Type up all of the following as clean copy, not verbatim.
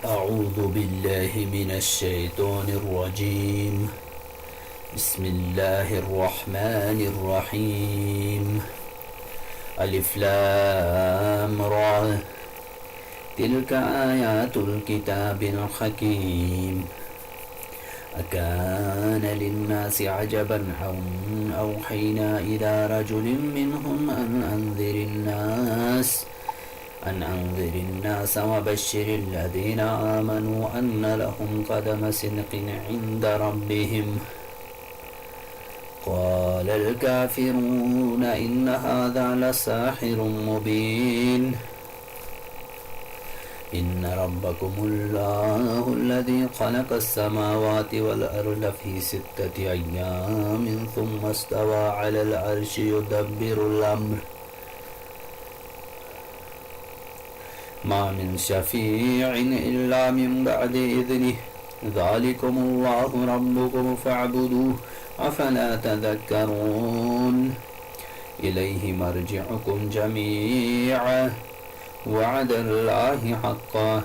أعوذ بالله من الشيطان الرجيم. بسم الله الرحمن الرحيم. ألف لام را تلك آيات الكتاب الحكيم. أكان للناس عجبا أن أوحينا إلى رجل منهم أن أنذر الناس وبشر الذين آمنوا أن لهم قدم صدق عند ربهم. قال الكافرون إن هذا لساحر مبين. إن ربكم الله الذي خلق السماوات والأرض في 6 أيام ثم استوى على العرش يدبر الأمر ما من شفيع إلا من بعد إذنه ذلكم الله ربكم فاعبدوه أفلا تذكرون. إليه مرجعكم جميعا وعد الله حقا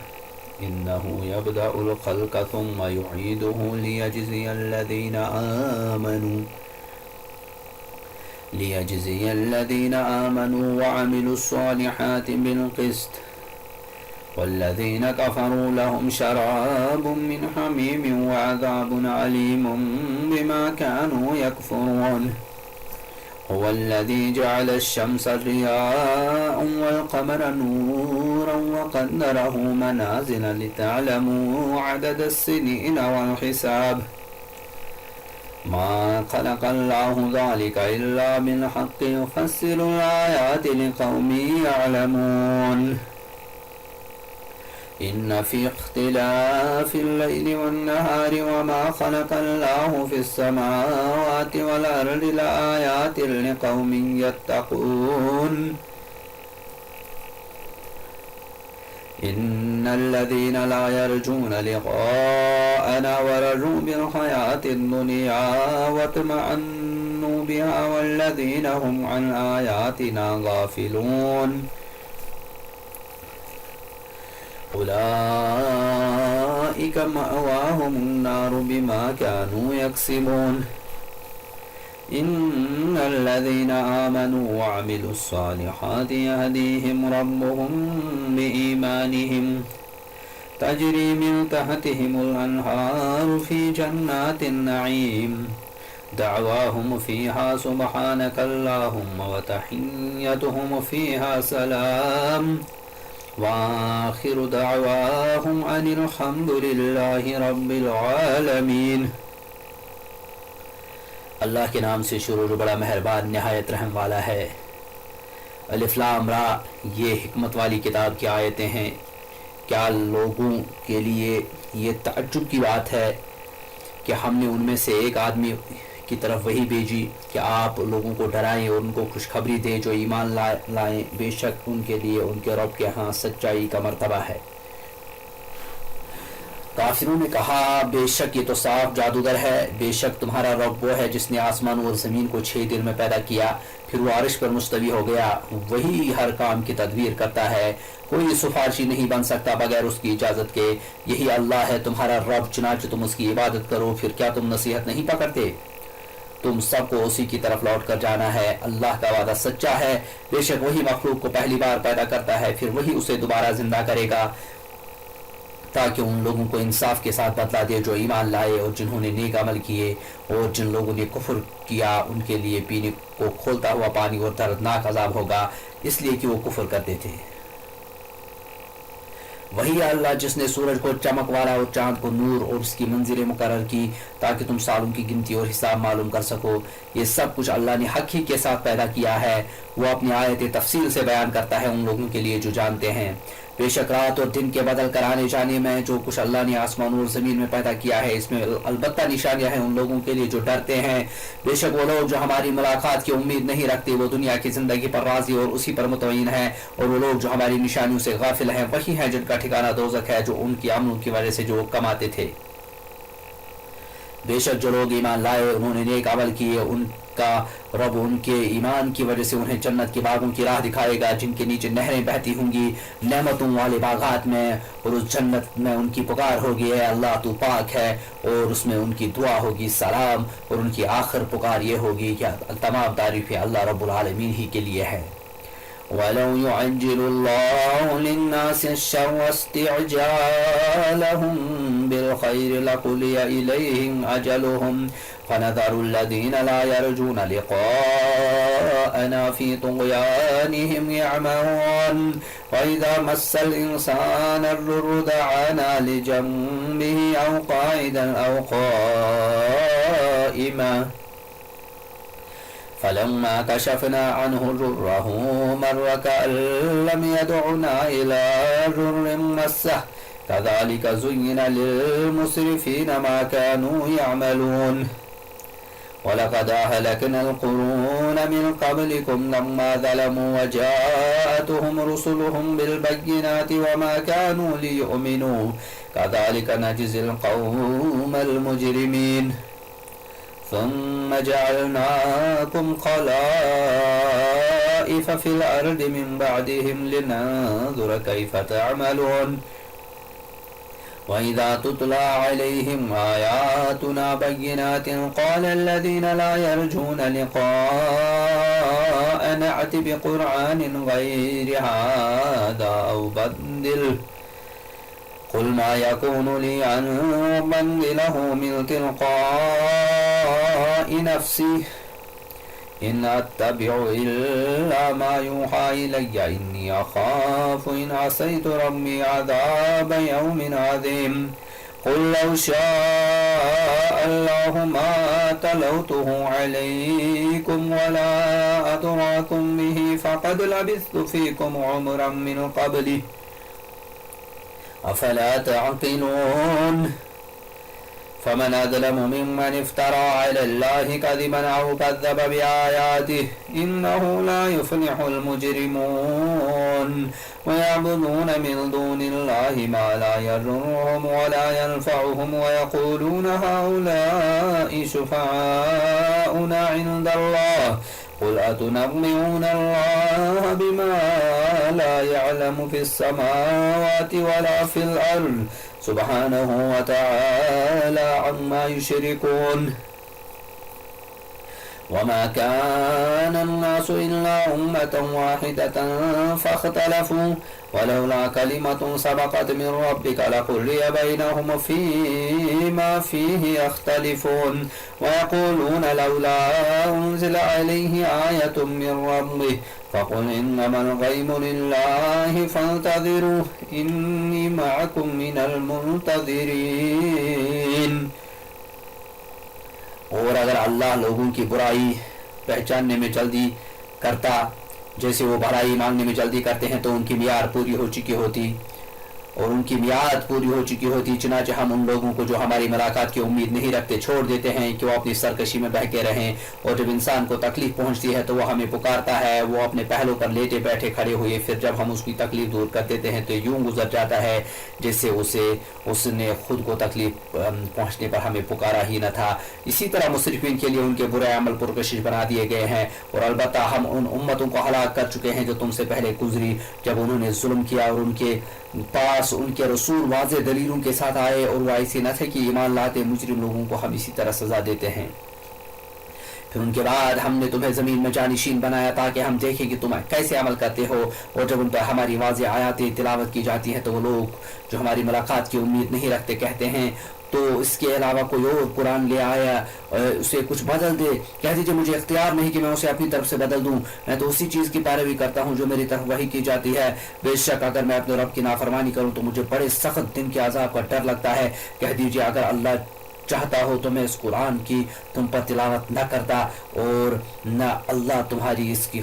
إنه يبدأ الخلق ثم يعيده ليجزي الذين آمنوا وعملوا الصالحات بالقسط والذين كفروا لهم شراب من حميم وعذاب عليم بما كانوا يكفرون. هو الذي جعل الشمس ضياء والقمر نورا وقدره منازل لتعلموا عدد السنين والحساب. ما خلق الله ذلك إلا بالحق يفسر الآيات لقوم يعلمون. إن في اختلاف الليل والنهار وما خلق الله في السماوات والأرض لآيات لقوم يتقون. إن الذين لا يرجون لقاءنا ورجوا بالحياة الدنيا واطمأنوا بها والذين هم عن آياتنا غافلون أولئك مأواهم النار بما كانوا يكسبون. إن الذين آمنوا وعملوا الصالحات يهديهم ربهم بإيمانهم تجري من تحتهم الأنهار في جنات النعيم دعواهم فيها سبحانك اللهم وتحيتهم فيها سلام وآخر دعواهم أن الحمد لله رب العالمین. اللہ کے نام سے شروع جو بڑا مہربان نہایت رحم والا ہے. الف لام را یہ حکمت والی کتاب کی آیتیں ہیں. کیا لوگوں کے لیے یہ تعجب کی بات ہے کہ ہم نے ان میں سے ایک آدمی کی طرف وہی بھیجی کہ آپ لوگوں کو ڈرائیں اور ان کو خوشخبری دیں جو ایمان لائیں. بے شک ان کے لیے ان کے رب کے ہاں سچائی کا مرتبہ ہے. کافروں نے کہا بے شک یہ تو صاف جادوگر ہے. بے شک تمہارا رب وہ ہے جس نے آسمان اور زمین کو 6 دن میں پیدا کیا پھر وہ عرش پر مستوی ہو گیا. وہی ہر کام کی تدبیر کرتا ہے. کوئی سفارشی نہیں بن سکتا بغیر اس کی اجازت کے. یہی اللہ ہے تمہارا رب چنانچہ تم اس کی عبادت کرو. پھر کیا تم نصیحت نہیں پکڑتے؟ تم سب کو اسی کی طرف لوٹ کر جانا ہے. اللہ کا وعدہ سچا ہے. بے شک وہی مخلوق کو پہلی بار پیدا کرتا ہے پھر وہی اسے دوبارہ زندہ کرے گا تاکہ ان لوگوں کو انصاف کے ساتھ بدلا دے جو ایمان لائے اور جنہوں نے نیک عمل کیے. اور جن لوگوں نے کفر کیا ان کے لیے پینے کو کھولتا ہوا پانی اور دردناک عذاب ہوگا اس لیے کہ وہ کفر کرتے تھے. وہی اللہ جس نے سورج کو چمک والا اور چاند کو نور اور اس کی منزلیں مقرر کی تاکہ تم سالوں کی گنتی اور حساب معلوم کر سکو. یہ سب کچھ اللہ نے حق ہی کے ساتھ پیدا کیا ہے. وہ اپنی آیت تفصیل سے بیان کرتا ہے ان لوگوں کے لیے جو جانتے ہیں. بے شک رات اور دن کے بدل کر آنے جانے میں جو کچھ اللہ نے آسمان اور زمین میں پیدا کیا ہے اس میں البتہ نشانیاں ہیں ان لوگوں کے لیے جو ڈرتے ہیں. بے شک وہ لوگ جو ہماری ملاقات کی امید نہیں رکھتے وہ دنیا کی زندگی پر راضی اور اسی پر مطمئن ہیں. اور وہ لوگ جو ہماری نشانیوں سے غافل ہیں وہی ہیں جن کا ٹھکانہ دوزخ ہے جو ان کی عملوں کی وجہ سے جو کماتے تھے. بے شک جو لوگ ایمان لائے انہوں نے نیک عمل کیے ان کا رب ان کے ایمان کی وجہ سے انہیں جنت کے باغوں کی راہ دکھائے گا جن کے نیچے نہریں بہتی ہوں گی نعمتوں والے باغات میں، اور اس جنت میں ان کی پکار ہوگی اے اللہ تو پاک ہے، اور اس میں ان کی دعا ہوگی سلام، اور ان کی آخر پکار یہ ہوگی کہ تمام تعریفیں اللہ رب العالمین ہی کے لیے ہے۔ وَلَوْ يُعَجِّلُ اللَّهُ لِلنَّاسِ الشَّرَّ اسْتِعْجَالَهُم بِالْخَيْرِ لَقُضِيَ إِلَيْهِمْ أَجَلُهُمْ فَنَذَرُ الَّذِينَ لَا يَرْجُونَ لِقَاءَنَا فِي طُغْيَانِهِمْ يَعْمَهُونَ وَإِذَا مَسَّ الْإِنسَانَ الضُّرُّ دَعَانَا لِجَنبِهِ أَوْ قَاعِدًا أَوْ قَائِمًا فلما كشفنا عنه ضره مر كأن لم يدعنا إلى ضر مسه كذلك زين للمسرفين ما كانوا يعملون ولقد أهلكنا القرون من قبلكم لما ظلموا وجاءتهم رسلهم بالبينات وما كانوا ليؤمنوا كذلك نجزي القوم المجرمين ثم جعلناكم خلائف في الأرض من بعدهم لننظر كيف تعملون وإذا تتلى عليهم آياتنا بينات قال الذين لا يرجون لقاءنا ائت بقرآن غير هذا أو بدله قل ما يكون لي أن أبدله من تلقاء نفسي إن أتبع إلا ما يوحى إلي إني أخاف إن عصيت ربي عذاب يوم عظيم قل لو شاء الله ما تلوته عليكم ولا أدراكم به فقد لبثت فيكم عمرا من قبله أفلا تعقلون فمن أظلم ممن افترى على الله كذبا أو كذب بآياته إنه لا يفلح المجرمون ويعبدون من دون الله ما لا يضرهم ولا ينفعهم ويقولون هؤلاء شفعاؤنا عند الله قل أتنبئون الله بما لا يعلم في السماوات ولا في الأرض سبحانه وتعالى عما يشركون وما كان الناس إلا أمة واحدة فاختلفوا ولولا كلمة سبقت من ربك لقضي بينهم فيما فيه يختلفون ويقولون لولا أنزل عليه آية من ربه فقل إنما الغيب لله فانتظروا إني معكم من المنتظرين۔ اور اگر اللہ لوگوں کی برائی پہچاننے میں جلدی کرتا جیسے وہ بھلائی مانگنے میں جلدی کرتے ہیں تو ان کی میعاد پوری ہو چکی ہوتی چنانچہ ہم ان لوگوں کو جو ہماری ملاقات کی امید نہیں رکھتے چھوڑ دیتے ہیں کہ وہ اپنی سرکشی میں بہکے رہیں، اور جب انسان کو تکلیف پہنچتی ہے تو وہ ہمیں پکارتا ہے، وہ اپنے پہلوں پر لیٹے بیٹھے کھڑے ہوئے، پھر جب ہم اس کی تکلیف دور کر دیتے ہیں تو یوں گزر جاتا ہے جیسے اس نے خود کو تکلیف پہنچنے پر ہمیں پکارا ہی نہ تھا۔ اسی طرح مصرفین کے لیے ان کے برے عمل پرکشش بنا دیے گئے ہیں، اور البتہ ہم ان امتوں کو ہلاک کر چکے ہیں جو تم سے پہلے گزری جب انہوں نے ظلم کیا اور ان کے پاس ان کے رسول واضح دلیلوں کے ساتھ آئے اور وہ ایسے نہ تھے کہ ایمان لاتے، مجرم لوگوں کو ہم اسی طرح سزا دیتے ہیں۔ پھر ان کے بعد ہم نے تمہیں زمین میں جانشین بنایا تاکہ ہم دیکھیں کہ تم کیسے عمل کرتے ہو، اور جب ان پر ہماری واضح آیاتیں تلاوت کی جاتی ہیں تو وہ لوگ جو ہماری ملاقات کی امید نہیں رکھتے کہتے ہیں تو اس کے علاوہ کوئی اور قرآن لے آیا اسے کچھ بدل دے، کہہ دیجئے مجھے اختیار نہیں کہ میں اسے اپنی طرف سے بدل دوں، میں تو اسی چیز کی پیروی کرتا ہوں جو میری طرف وحی کی جاتی ہے، بے شک اگر میں اپنے رب کی نافرمانی کروں تو مجھے بڑے سخت دن کے عذاب کا ڈر لگتا ہے۔ کہہ دیجئے اگر اللہ چاہتا ہو تو میں اس قرآن کی تم پر تلاوت نہ کرتا اور نہ اللہ تمہیں اس کی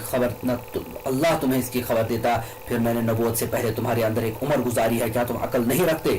خبر دیتا، پھر میں نے نبوت سے پہلے تمہارے اندر ایک عمر گزاری ہے، کیا تم عقل نہیں رکھتے؟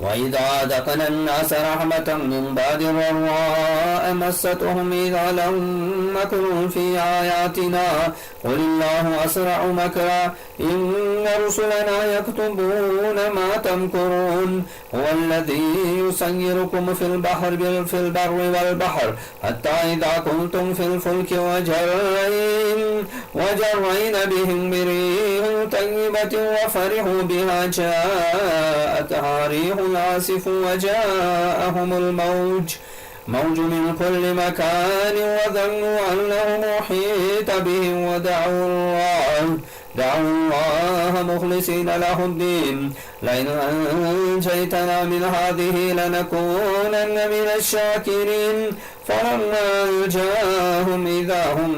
وإذا أذقنا الناس رحمة من بعد ضراء مستهم إذا لهم مكر في آياتنا قل الله أسرع مكرا إن رسلنا يكتبون ما تمكرون هو الذي يسيركم في البر والبحر حتى إذا كنتم في الفلك وجرين بهم بريح طيبة وفرحوا بها جاءتها ريح عاصف وجاءهم موج من كل مكان وظنوا أنه محيط بهم ودعوا الله مخلصين له الدين لئن أنجيتنا من هذه لنكونن من الشاكرين فلما أنجاهم إذا هم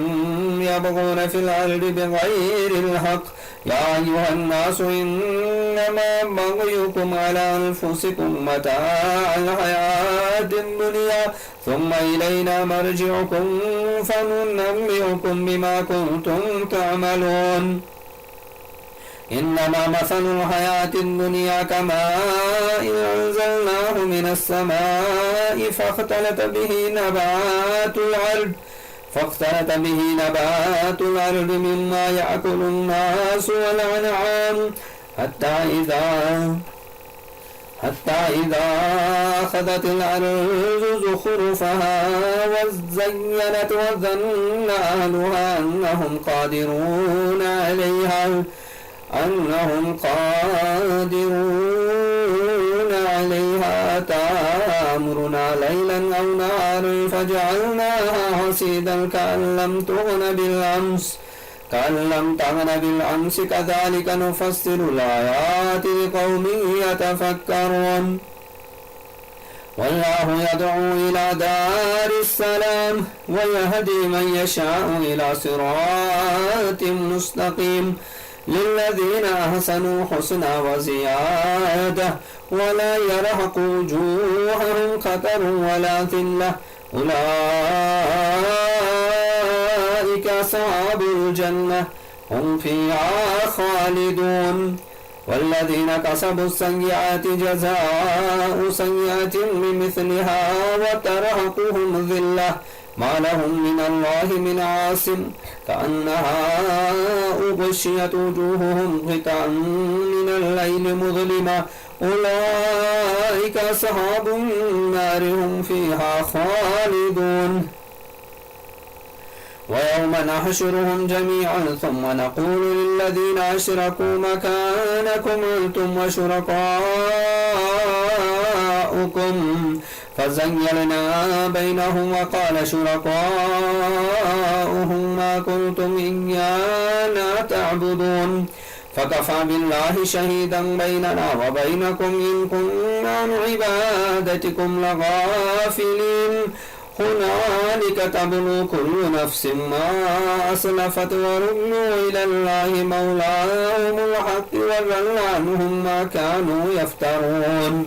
يبغون في الأرض بغير الحق يا أيها الناس إنما بغيكم على أنفسكم متاع الحياة الدنيا ثم إلينا مرجعكم فننبئكم بما كنتم تعملون إنما مثل الحياة الدنيا كماء أنزلناه من السماء فاختلط به نبات الأرض مما يأكل الناس والأنعام حتى إذا أخذت الأرض زخرفها وزينت وظن أهلها أنهم قادرون عليها تأمرنا ليلا أو نهارا فجعلناها حصيدا كأن لم تغن بالأمس كذلك نفصل الآيات لقوم يتفكرون والله يدعو إلى دار السلام ويهدي من يشاء إلى صراط مستقيم للذين أحسنوا حسنى وزيادة ولا يرهق وجوههم قتر ولا ذلة أولئك أصحاب الجنة هم فيها خالدون والذين كسبوا السيئات جزاء سيئة بمثلها وترهقهم ذلة ما لهم من الله من عاصم كأنها أغشيت وجوههم غطاء من الليل مظلمة أولئك أصحاب النار هم فيها خالدون ويوم نحشرهم جميعا ثم نقول للذين أشركوا مكانكم أنتم وشركاؤكم فزيّلنا بينهم وقال شركاؤهم ما كنتم إيانا تعبدون فكفى بالله شهيدا بيننا وبينكم إن كنا عن عبادتكم لغافلين هنالك تبلو كل نفس ما أسلفت وردوا إلى الله مولاهم الحق وضل عنهم ما كانوا يفترون।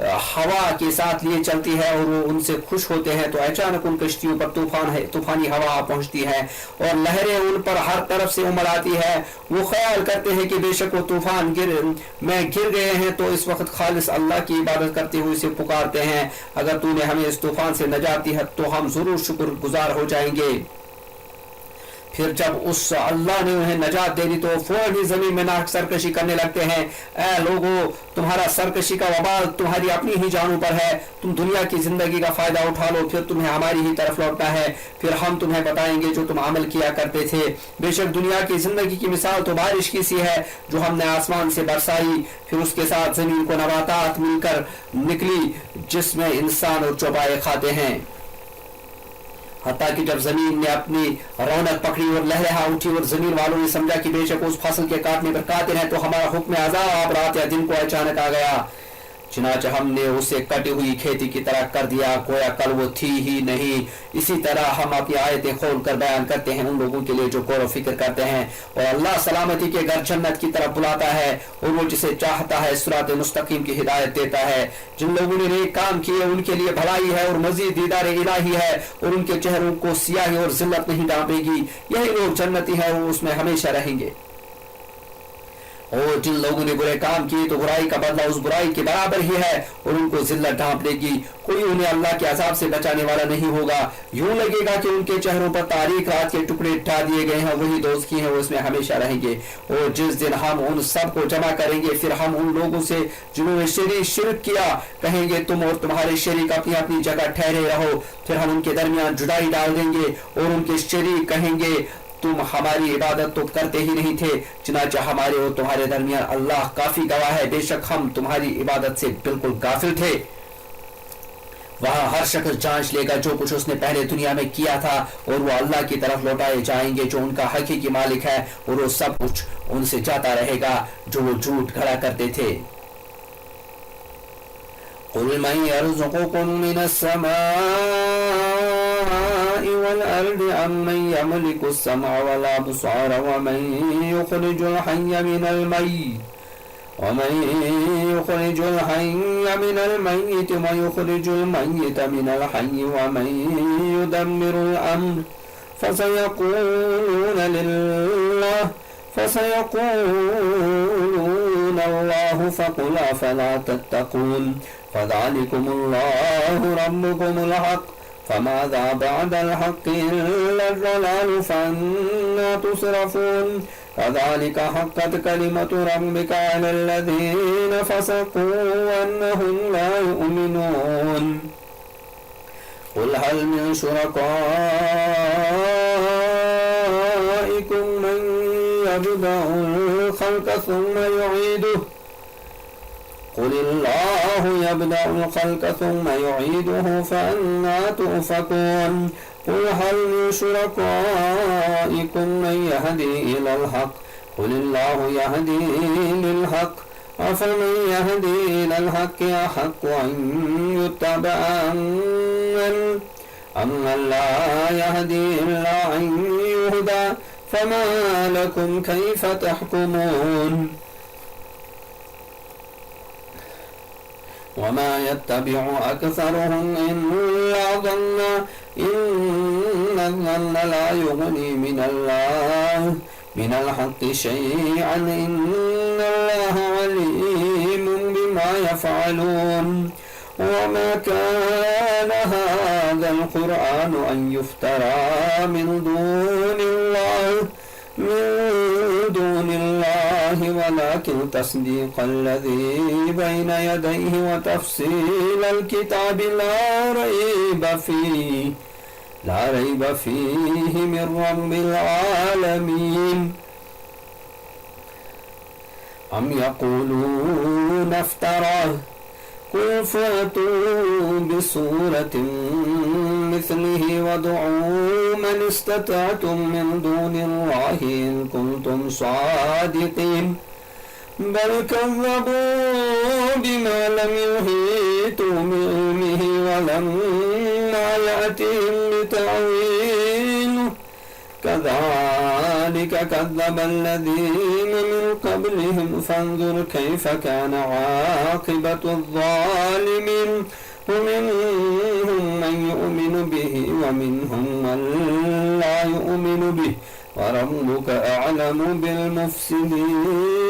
ہوا کے ساتھ لیے چلتی ہے اور وہ ان سے خوش ہوتے ہیں، تو اچانک ان کشتیوں پر طوفانی ہوا پہنچتی ہے اور لہریں ان پر ہر طرف سے امڑ آتی ہے. وہ خیال کرتے ہیں کہ بے شک وہ طوفان میں گر گئے ہیں، تو اس وقت خالص اللہ کی عبادت کرتے ہوئے اسے پکارتے ہیں، اگر تو نے ہمیں اس طوفان سے نجات دی ہے تو ہم ضرور شکر گزار ہو جائیں گے. پھر جب اس اللہ نے انہیں نجات دے دی تو فوراً ہی زمین میں ناحق سرکشی کرنے لگتے ہیں. اے لوگو، تمہارا سرکشی کا وبال تمہاری اپنی ہی جانوں پر ہے. تم دنیا کی زندگی کا فائدہ اٹھا لو، پھر تمہیں ہماری ہی طرف لوٹنا ہے، پھر ہم تمہیں بتائیں گے جو تم عمل کیا کرتے تھے. بے شک دنیا کی زندگی کی مثال تو بارش کی سی ہے جو ہم نے آسمان سے برسائی، پھر اس کے ساتھ زمین کو نباتات مل کر نکلی جس میں انسان اور چوپائے کھاتے ہیں. حتیٰ کہ جب زمین نے اپنی رونق پکڑی اور لہرہا اٹھی اور زمین والوں نے سمجھا کہ بے شک اس فصل کے کاٹنے پر قادر ہیں، تو ہمارا حکم عذاب رات یا دن کو اچانک آ گیا، چنانچہ ہم نے اسے کٹی ہوئی کھیتی کی طرح کر دیا گویا کل وہ تھی ہی نہیں. اسی طرح ہم اپنی آیتیں کھول کر بیان کرتے ہیں ان لوگوں کے لیے جو غور و فکر کرتے ہیں. اور اللہ سلامتی کے گھر جنت کی طرف بلاتا ہے اور وہ جسے چاہتا ہے صراط مستقیم کی ہدایت دیتا ہے. جن لوگوں نے نیک کام کیے ان کے لیے بھلائی ہے اور مزید دیدار الہی ہے، اور ان کے چہروں کو سیاہی اور ذلت نہیں ڈانپے گی. یہی لوگ جنتی ہیں اور اس میں ہمیشہ رہیں گے. اور جن لوگوں نے برے کام کیے تو برائی کا بدلہ اس برائی کے برابر ہی ہے اور ان کو ذلت ڈھانپ لے گی. کوئی انہیں اللہ کے عذاب سے بچانے والا نہیں ہوگا. یوں لگے گا کہ ان کے چہروں پر تاریک رات کے ٹکڑے ڈھا دیے گئے ہیں، وہی دوزخی ہیں، وہ اس میں ہمیشہ رہیں گے. اور جس دن ہم ان سب کو جمع کریں گے، پھر ہم ان لوگوں سے جنہوں نے شرک کیا کہیں گے تم اور تمہارے شریک اپنی اپنی جگہ ٹھہرے رہو. پھر ہم ان کے درمیان جدائی ڈال دیں گے اور ان کے شریک کہیں گے تم ہماری عبادت تو کرتے ہی نہیں تھے، چنانچہ ہمارے اور تمہارے درمیان اللہ کافی گواہ ہے، بے شک ہم تمہاری عبادت سے بالکل غافل تھے. وہاں ہر شخص جانچ لے گا جو کچھ اس نے پہلے دنیا میں کیا تھا، اور وہ اللہ کی طرف لوٹائے جائیں گے جو ان کا حقیقی مالک ہے، اور وہ سب کچھ ان سے جاتا رہے گا جو وہ جھوٹ کھڑا کرتے تھے. قل من يرزقكم من السماء والأرض أم من يملك السمع والأبصار ومن يخرج الحي من الميت ويخرج الميت من الحي ومن يدبر الأمر فسيقولون الله فقل أفلا تتقون. فذلكم الله ربكم الحق فماذا بعد الحق إلا الضلال فأنا تصرفون. كذلك حقت كلمة ربك على الذين فسقوا أنهم لا يؤمنون. قل هل من شركائكم من يبدأ الخلق ثم يعيده قل الله يبدأ الخلق ثم يعيده فأنا تؤفكون. قل هل من شركائكم من يهدي إلى الحق قل الله يهدي للحق أفمن يهدي إلى الحق أحق أن يتبع أمن لا يهدي إلا أن يهدى فما لكم كيف تحكمون. وما يتبع أكثرهم إلا ظنا إن الظن لا يغني من الحق شيئا إن الله عليم بما يفعلون. وما كان هذا القرآن أن يفترى من دون الله ولكن تصديق الذي بين يديه وتفصيل الكتاب لا ريب فيه من رب العالمين. أم يقولون افتراه قل فأتوا بسورة مثله وادعوا من استطعتم من دون الله إن كنتم صادقين. بل كذبوا بما لم يحيطوا بعلمه ولما يأتهم بتأويله كذلك كذلك كذب الذين من قبلهم فانظر كيف كان عاقبة الظالمين ومنهم من يؤمن به ومنهم من لا يؤمن به وربك أعلم بالمفسدين.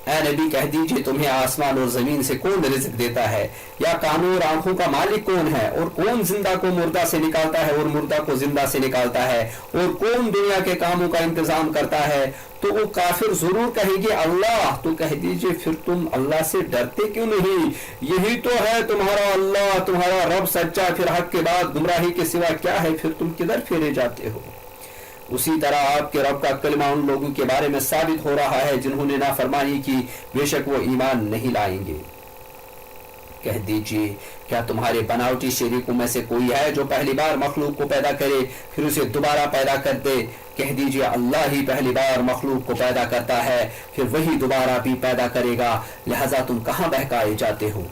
اے نبی کہہ دیجئے تمہیں آسمان اور زمین سے کون رزق دیتا ہے، یا کانوں اور آنکھوں کا مالک کون ہے، اور کون زندہ کو مردہ سے نکالتا ہے اور مردہ کو زندہ سے نکالتا ہے، اور کون دنیا کے کاموں کا انتظام کرتا ہے؟ تو وہ کافر ضرور کہیں گے اللہ. تو کہہ دیجئے پھر تم اللہ سے ڈرتے کیوں نہیں؟ یہی تو ہے تمہارا اللہ، تمہارا رب سچا، پھر حق کے بعد گمراہی کے سوا کیا ہے؟ پھر تم کدھر پھیرے جاتے ہو؟ اسی طرح آپ کے رب کا کلمہ ان لوگوں کے بارے میں ثابت ہو رہا ہے جنہوں نے نافرمانی کی، بے شک وہ ایمان نہیں لائیں گے. کہہ دیجئے کیا تمہارے بناوٹی شریکوں میں سے کوئی ہے جو پہلی بار مخلوق کو پیدا کرے پھر اسے دوبارہ پیدا کر دے؟ کہہ دیجئے اللہ ہی پہلی بار مخلوق کو پیدا کرتا ہے پھر وہی دوبارہ بھی پیدا کرے گا، لہذا تم کہاں بہکائے جاتے ہو؟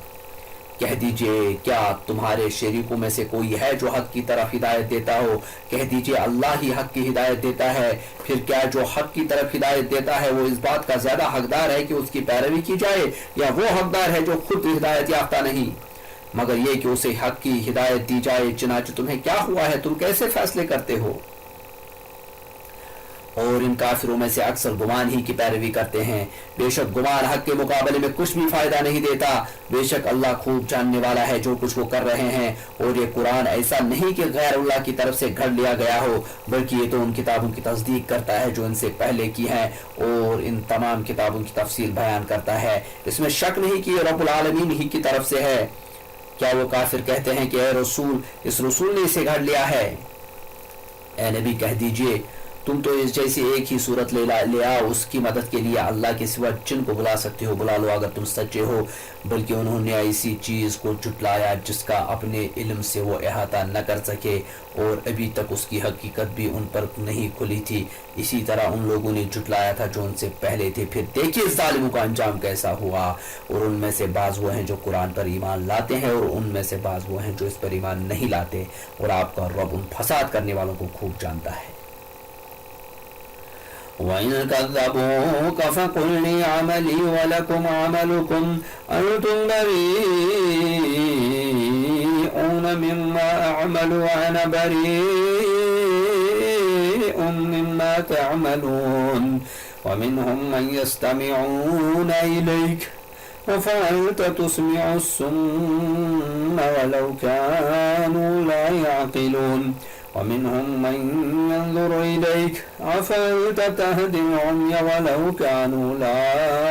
کہہ دیجئے کیا تمہارے شریکوں میں سے کوئی ہے جو حق کی طرف ہدایت دیتا ہو؟ کہہ دیجئے اللہ ہی حق کی ہدایت دیتا ہے. پھر کیا جو حق کی طرف ہدایت دیتا ہے وہ اس بات کا زیادہ حقدار ہے کہ اس کی پیروی کی جائے، یا وہ حقدار ہے جو خود ہدایت یافتہ نہیں؟ مگر یہ کہ اسے حق کی ہدایت دی جائے. چنانچہ تمہیں کیا ہوا ہے؟ تم کیسے فیصلے کرتے ہو؟ اور ان کافروں میں سے اکثر گمان ہی کی پیروی کرتے ہیں. بے شک گمان حق کے مقابلے میں کچھ بھی فائدہ نہیں دیتا. بے شک اللہ خوب جاننے والا ہے جو کچھ وہ کر رہے ہیں. اور یہ قرآن ایسا نہیں کہ غیر اللہ کی طرف سے گھڑ لیا گیا ہو، بلکہ یہ تو ان کتابوں کی تصدیق کرتا ہے جو ان سے پہلے کی ہیں، اور ان تمام کتابوں کی تفصیل بیان کرتا ہے. اس میں شک نہیں کہ یہ رب العالمین ہی کی طرف سے ہے. کیا وہ کافر کہتے ہیں کہ اے رسول، اس رسول نے اسے گھڑ لیا ہے؟ اے نبی کہہ دیجئے تم تو اس جیسی ایک ہی صورت لے آؤ، اس کی مدد کے لیے اللہ کے سوا جن کو بلا سکتے ہو بلا لو اگر تم سچے ہو. بلکہ انہوں نے ایسی چیز کو جھٹلایا جس کا اپنے علم سے وہ احاطہ نہ کر سکے، اور ابھی تک اس کی حقیقت بھی ان پر نہیں کھلی تھی. اسی طرح ان لوگوں نے جھٹلایا تھا جو ان سے پہلے تھے. پھر دیکھیے ظالموں کا انجام کیسا ہوا. اور ان میں سے بعض وہ ہیں جو قرآن پر ایمان لاتے ہیں، اور ان میں سے بعض وہ ہیں جو اس پر ایمان نہیں لاتے، اور آپ کا رب ان فساد کرنے والوں کو خوب جانتا ہے. وَإِن كَذَّبُوكَ فَقُلْ لِي عَمَلِي وَلَكُمْ عَمَلُكُمْ أَنْتُمْ بَرِيئُونَ مِمَّا أَعْمَلُ وَأَنَا بَرِيءٌ مِمَّا تَعْمَلُونَ وَمِنْهُمْ مَنْ يَسْتَمِعُونَ إِلَيْكَ أَفَأَنْتَ تُسْمِعُ الصُّمَّ وَلَوْ كَانُوا لَا يَعْقِلُونَ ومنهم من ينظر إليك أفأنت تهدي العمي ولو كانوا لا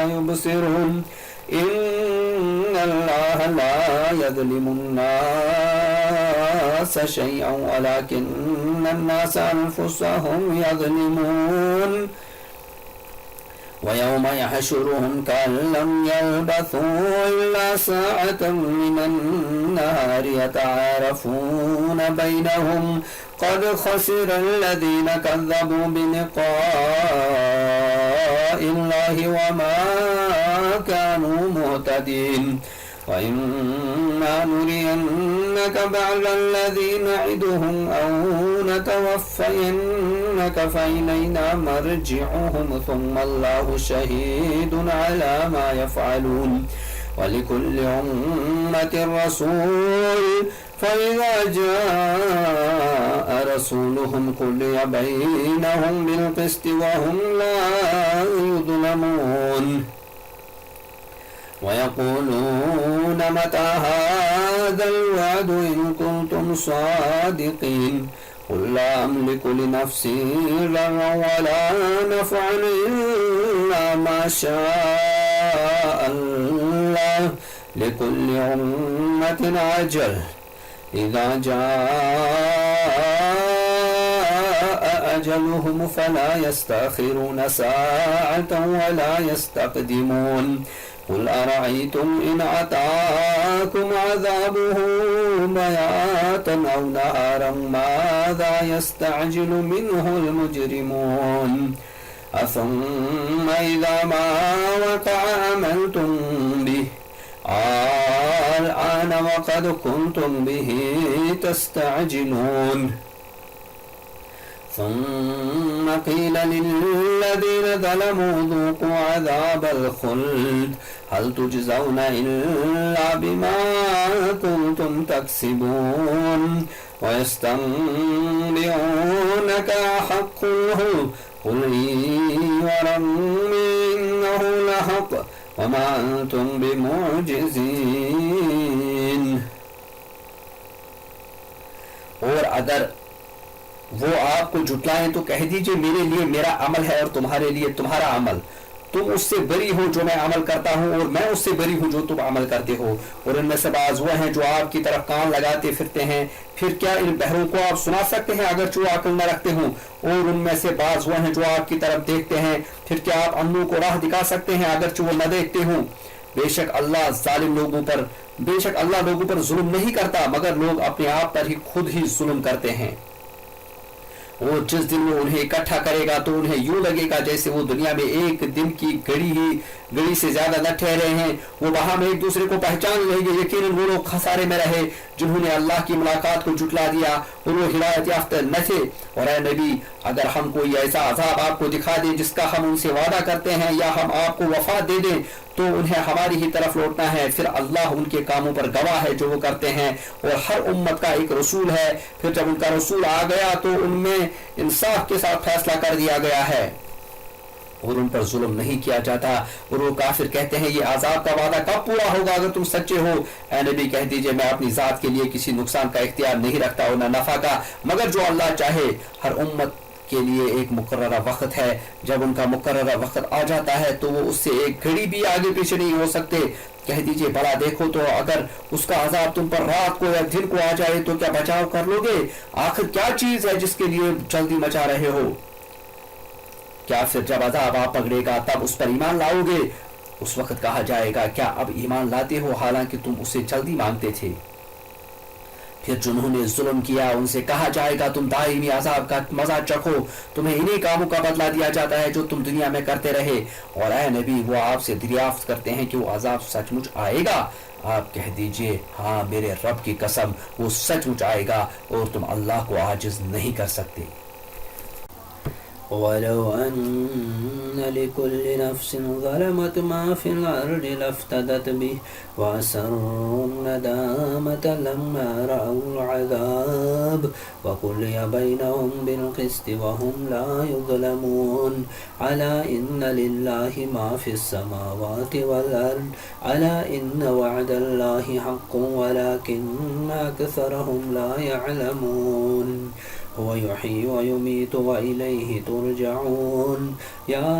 يبصرون إن الله لا يظلم الناس شيئا ولكن الناس أنفسهم يظلمون. ويوم يحشرهم كأن لم يلبثوا إلا ساعة من النهار يتعارفون بينهم قد خسر الذين كذبوا بلقاء الله وما كانوا مهتدين. وإما نرينك بعض الذي نعدهم أو نتوفينك فإلينا مرجعهم ثم الله شهيد على ما يفعلون ولكل أمة رسول فإذا جاء رسولهم قضي بينهم بالقسط وهم لا يظلمون. ويقولون متى هذا الوعد إن كنتم صادقين قل لا أملك لنفسي ضرا ولا نفعا إلا ما شاء الله لكل أمة أجل إذا جاء أجلهم فلا يستأخرون ساعة ولا يستقدمون. قل أرأيتم إن أتاكم عذابه بياتا أو نهارا ماذا يستعجل منه المجرمون أثم إذا ما وقع عملتم به الآن وقد كنتم به تستعجلون ثم قيل للذين ظلموا ذوقوا عذاب الخلد هل تجزون إلا بما كنتم تكسبون ويستنبئونك أحق هو قل إي وربي إنه لحق وما أنتم بمعجزين. اور اگر وہ آپ کو جھٹلائیں تو کہہ دیجئے میرے لیے میرا عمل ہے اور تمہارے لیے تمہارا عمل، تم اس سے بری ہو جو میں عمل کرتا ہوں اور میں اس سے بری ہوں جو تم عمل کرتے ہو. اور ان میں سے بعض وہ ہیں جو آپ کی طرف کان لگاتے پھرتے ہیں، پھر کیا ان بہروں کو آپ سنا سکتے ہیں اگرچہ وہ عقل نہ رکھتے ہوں؟ اور ان میں سے بعض وہ ہیں جو آپ کی طرف دیکھتے ہیں، پھر کیا آپ اندھوں کو راہ دکھا سکتے ہیں اگرچہ وہ نہ دیکھتے ہوں؟ بے شک اللہ لوگوں پر ظلم نہیں کرتا، مگر لوگ اپنے آپ پر ہی خود ہی ظلم کرتے ہیں. وہ جس دن وہ انہیں اکٹھا کرے گا تو انہیں یوں لگے گا جیسے وہ دنیا میں ایک دن کی گھڑی سے زیادہ نہ ٹھہرے ہیں. وہ وہاں میں ایک دوسرے کو پہچان لیں گے. یقیناً وہ لوگ خسارے میں رہے جنہوں نے اللہ کی ملاقات کو جھٹلا دیا اور وہ ہدایت یافتہ نہ تھے. اور اے نبی، اگر ہم کوئی ایسا عذاب آپ کو دکھا دیں جس کا ہم ان سے وعدہ کرتے ہیں، یا ہم آپ کو وفات دے دیں، تو انہیں ہماری ہی طرف لوٹنا ہے. پھر اللہ ان کے کاموں پر گواہ ہے جو وہ کرتے ہیں. اور ہر امت کا ایک رسول ہے، پھر جب ان کا رسول آ گیا تو ان میں انصاف کے ساتھ فیصلہ کر دیا گیا ہے اور ان پر ظلم نہیں کیا جاتا. اور وہ کافر کہتے ہیں یہ عذاب کا وعدہ کب پورا ہوگا اگر تم سچے ہو؟ اے نبی کہہ دیجئے میں اپنی ذات کے لیے کسی نقصان کا اختیار نہیں رکھتا اور نہ نفع کا، مگر جو اللہ چاہے. ہر امت کے لیے ایک مقررہ وقت ہے، جب ان کا مقررہ وقت آ جاتا ہے تو وہ اس سے ایک گھڑی بھی آگے پیچھے نہیں ہو سکتے. کہہ دیجئے بھلا دیکھو تو اگر اس کا عذاب تم پر رات کو یا دن کو آ جائے تو کیا بچاؤ کر لو گے؟ آخر کیا چیز ہے جس کے لیے جلدی مچا رہے ہو؟ کیا پھر جب عذاب آپ پکڑے گا تب اس پر ایمان لاؤ گے؟ اس وقت کہا جائے گا کیا اب ایمان لاتے ہو حالانکہ تم اسے جلدی مانگتے تھے. پھر جنہوں نے ظلم کیا ان سے کہا جائے گا تم دائمی عذاب کا مزہ چکھو، تمہیں انہی کاموں کا بدلہ دیا جاتا ہے جو تم دنیا میں کرتے رہے. اور اے نبی وہ آپ سے دریافت کرتے ہیں کہ وہ عذاب سچ مچ آئے گا. آپ کہہ دیجئے ہاں میرے رب کی قسم وہ سچ مچ آئے گا اور تم اللہ کو عاجز نہیں کر سکتے. ولو أن لكل نفس ظلمت ما في الأرض لافتدت به وأسروا الندامة لما رأوا العذاب وقضي بينهم بالقسط وهم لا يظلمون. ألا إن لله ما في السماوات والأرض ألا إن وعد الله حق ولكن أكثرهم لا يعلمون. هو يحيي ويميت وإليه ترجعون. يا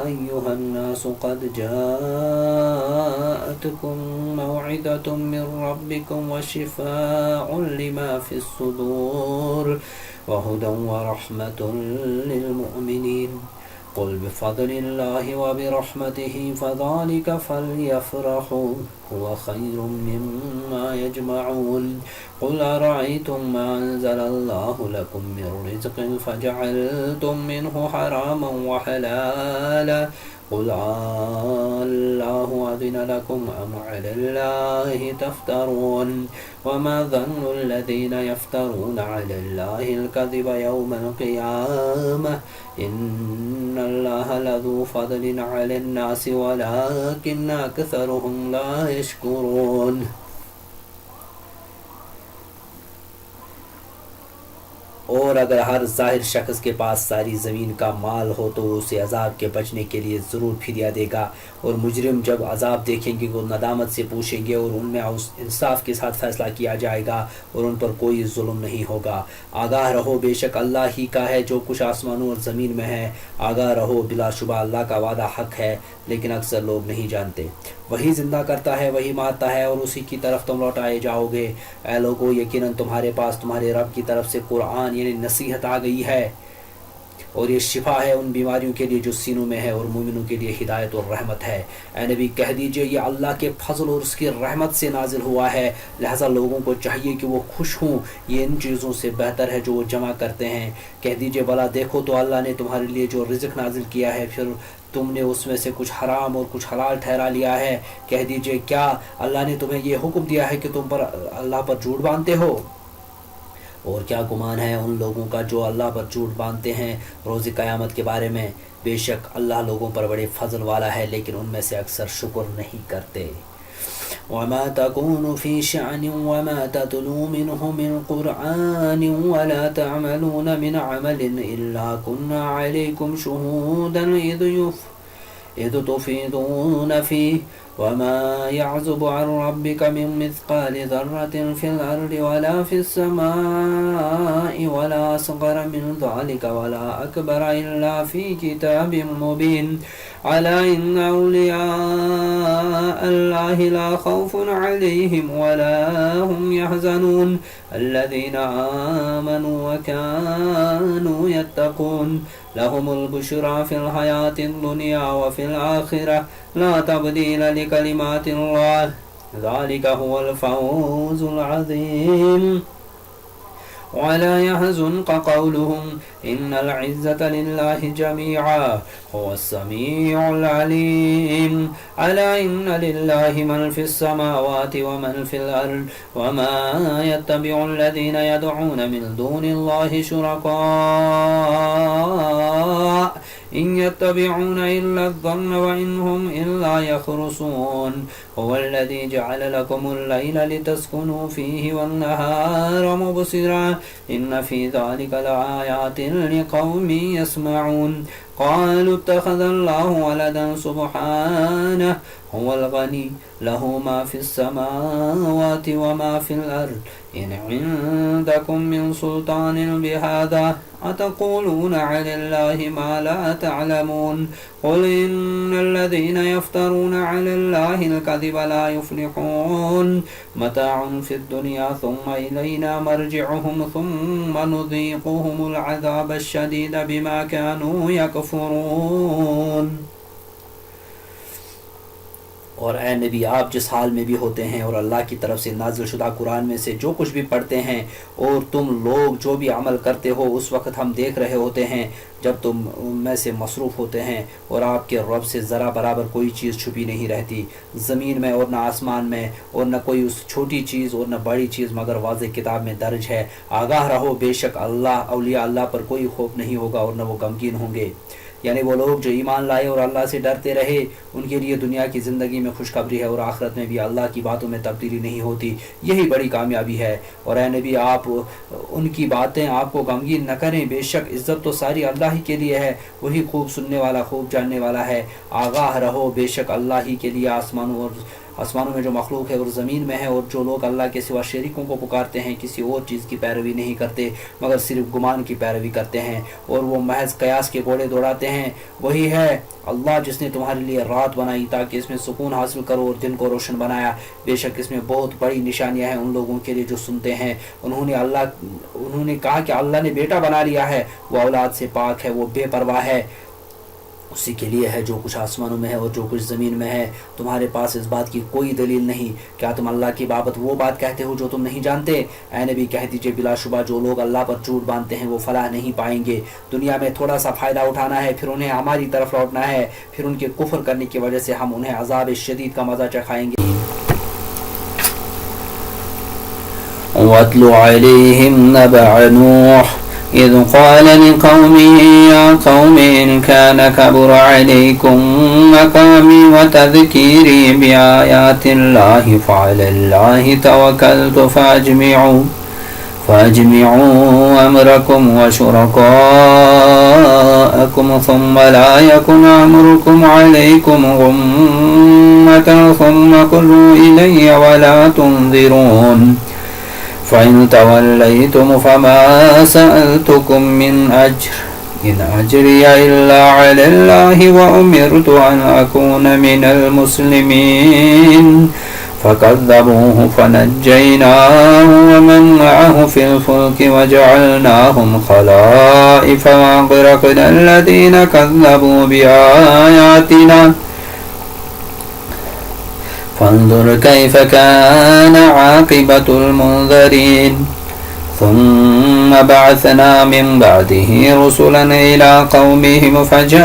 أيها الناس قد جاءتكم موعظة من ربكم وشفاء لما في الصدور وهدى ورحمة للمؤمنين. قل بفضل الله وبرحمته فذلك فليفرحوا هو خير مما يجمعون. قل أرأيتم ما أنزل الله لكم من رزق فجعلتم منه حراما وحلالا قل الله أذن لكم أم على الله تفترون. وما ظن الذين يفترون على الله الكذب يوم القيامة إن الله لذو فضل على الناس ولكن أكثرهم لا يشكرون. اور اگر ہر ظاہر شخص کے پاس ساری زمین کا مال ہو تو وہ اسے عذاب کے بچنے کے لیے ضرور پھریا دے گا. اور مجرم جب عذاب دیکھیں گے وہ ندامت سے پوچھیں گے اور ان میں انصاف کے ساتھ فیصلہ کیا جائے گا اور ان پر کوئی ظلم نہیں ہوگا. آگاہ رہو بے شک اللہ ہی کا ہے جو کچھ آسمانوں اور زمین میں ہے. آگاہ رہو بلا شبہ اللہ کا وعدہ حق ہے لیکن اکثر لوگ نہیں جانتے. وہی زندہ کرتا ہے وہی مارتا ہے اور اسی کی طرف تم لوٹائے جاؤ گے. اے لوگو یقیناً تمہارے پاس تمہارے رب کی طرف سے قرآن یعنی نصیحت آ گئی ہے اور یہ شفا ہے ان بیماریوں کے لیے جو سینوں میں ہے اور مومنوں کے لیے ہدایت اور رحمت ہے. اے نبی کہہ دیجئے یہ اللہ کے فضل اور اس کی رحمت سے نازل ہوا ہے، لہذا لوگوں کو چاہیے کہ وہ خوش ہوں. یہ ان چیزوں سے بہتر ہے جو وہ جمع کرتے ہیں. کہہ دیجئے بھلا دیکھو تو اللہ نے تمہارے لیے جو رزق نازل کیا ہے پھر تم نے اس میں سے کچھ حرام اور کچھ حلال ٹھہرا لیا ہے. کہہ دیجئے کیا اللہ نے تمہیں یہ حکم دیا ہے کہ تم پر اللہ پر جھوٹ باندھتے ہو؟ اور کیا گمان ہے ان لوگوں کا جو اللہ پر جھوٹ باندھتے ہیں روز قیامت کے بارے میں. بے شک اللہ لوگوں پر بڑے فضل والا ہے لیکن ان میں سے اکثر شکر نہیں کرتے. وما تكون في شأن وما تتلو منه من قرآن ولا تعملون من عمل إلا كنا عليكم شهودا إذ تفيضون فيه وما يعزب عن ربك من مثقال ذرة في الأرض ولا في السماء ولا أصغر من ذلك ولا أكبر إلا في كتاب مبين. ألا إن أولياء الله لا خوف عليهم ولا هم يحزنون الذين آمنوا وكانوا يتقون لهم البشرى في الحياة الدنيا وفي الآخرة لا تبديل لكلمات الله ذلك هو الفوز العظيم. ولا يحزنك قولهم إن العزة لله جميعا هو السميع العليم. ألا إن لله من في السماوات ومن في الأرض وما يتبع الذين يدعون من دون الله شركاء إن يتبعون إلا الظن وإن هم إلا يخرصون. هو الذي جعل لكم الليل لتسكنوا فيه والنهار مبصرا إن في ذلك لآيات لقوم يسمعون. قالوا اتخذ الله ولدا سبحانه هو الغني له ما في السماوات وما في الأرض إن عندكم من سلطان بهذا أتقولون على الله ما لا تعلمون. قل إن الذين يفترون على الله الكذب لا يفلحون. متاع في الدنيا ثم إلينا مرجعهم ثم نذيقهم العذاب الشديد بما كانوا يكفرون. اور اے نبی آپ جس حال میں بھی ہوتے ہیں اور اللہ کی طرف سے نازل شدہ قرآن میں سے جو کچھ بھی پڑھتے ہیں اور تم لوگ جو بھی عمل کرتے ہو اس وقت ہم دیکھ رہے ہوتے ہیں جب تم ان میں سے مصروف ہوتے ہیں اور آپ کے رب سے ذرا برابر کوئی چیز چھپی نہیں رہتی زمین میں اور نہ آسمان میں اور نہ کوئی اس چھوٹی چیز اور نہ بڑی چیز مگر واضح کتاب میں درج ہے. آگاہ رہو بے شک اللہ اولیاء اللہ پر کوئی خوف نہیں ہوگا اور نہ وہ غمگین ہوں گے. یعنی وہ لوگ جو ایمان لائے اور اللہ سے ڈرتے رہے ان کے لیے دنیا کی زندگی میں خوشخبری ہے اور آخرت میں بھی اللہ کی باتوں میں تبدیلی نہیں ہوتی. یہی بڑی کامیابی ہے. اور اے نبی آپ ان کی باتیں آپ کو غمگین نہ کریں. بے شک عزت تو ساری اللہ ہی کے لیے ہے. وہی خوب سننے والا خوب جاننے والا ہے. آگاہ رہو بے شک اللہ ہی کے لیے آسمانوں میں جو مخلوق ہے اور زمین میں ہے. اور جو لوگ اللہ کے سوا شریکوں کو پکارتے ہیں کسی اور چیز کی پیروی نہیں کرتے مگر صرف گمان کی پیروی کرتے ہیں اور وہ محض قیاس کے گھوڑے دوڑاتے ہیں. وہی ہے اللہ جس نے تمہارے لیے رات بنائی تاکہ اس میں سکون حاصل کرو اور دن کو روشن بنایا. بے شک اس میں بہت بڑی نشانیاں ہیں ان لوگوں کے لیے جو سنتے ہیں. انہوں نے کہا کہ اللہ نے بیٹا بنا لیا ہے. وہ اولاد سے پاک ہے, وہ بے پرواہ ہے. اسی کے لیے ہے جو کچھ آسمانوں میں ہے اور جو کچھ زمین میں ہے. تمہارے پاس اس بات کی کوئی دلیل نہیں. کیا تم اللہ کی بابت وہ بات کہتے ہو جو تم نہیں جانتے؟ اے نبی کہہ دیجئے بلا شبہ جو لوگ اللہ پر جھوٹ باندھتے ہیں وہ فلاح نہیں پائیں گے. دنیا میں تھوڑا سا فائدہ اٹھانا ہے پھر انہیں ہماری طرف لوٹنا ہے. پھر ان کے کفر کرنے کی وجہ سے ہم انہیں عذاب شدید کا مزہ چکھائیں گے. وَاتْلُ عَلَيْهِمْ نَبَأَ نُوحٍ إذ قال لقومه يا قوم إن كان كبر عليكم مقامي وتذكيري بآيات الله فعلى الله توكلت فأجمعوا أمركم وشركاءكم ثم لا يكن أمركم عليكم غمة ثم قلوا إلي ولا تنظرون فإن توليتم فما سألتكم من أجر إن أجري إلا على الله وأمرت أن أكون من المسلمين فكذبوه فنجيناه ومن معه في الفلك وجعلناهم خلائف وأغرقنا الذين كذبوا بآياتنا فانظر كيف كان عاقبة المنذرين ثم بعثنا من بعده رسلا إلى قومهم فجاءوهم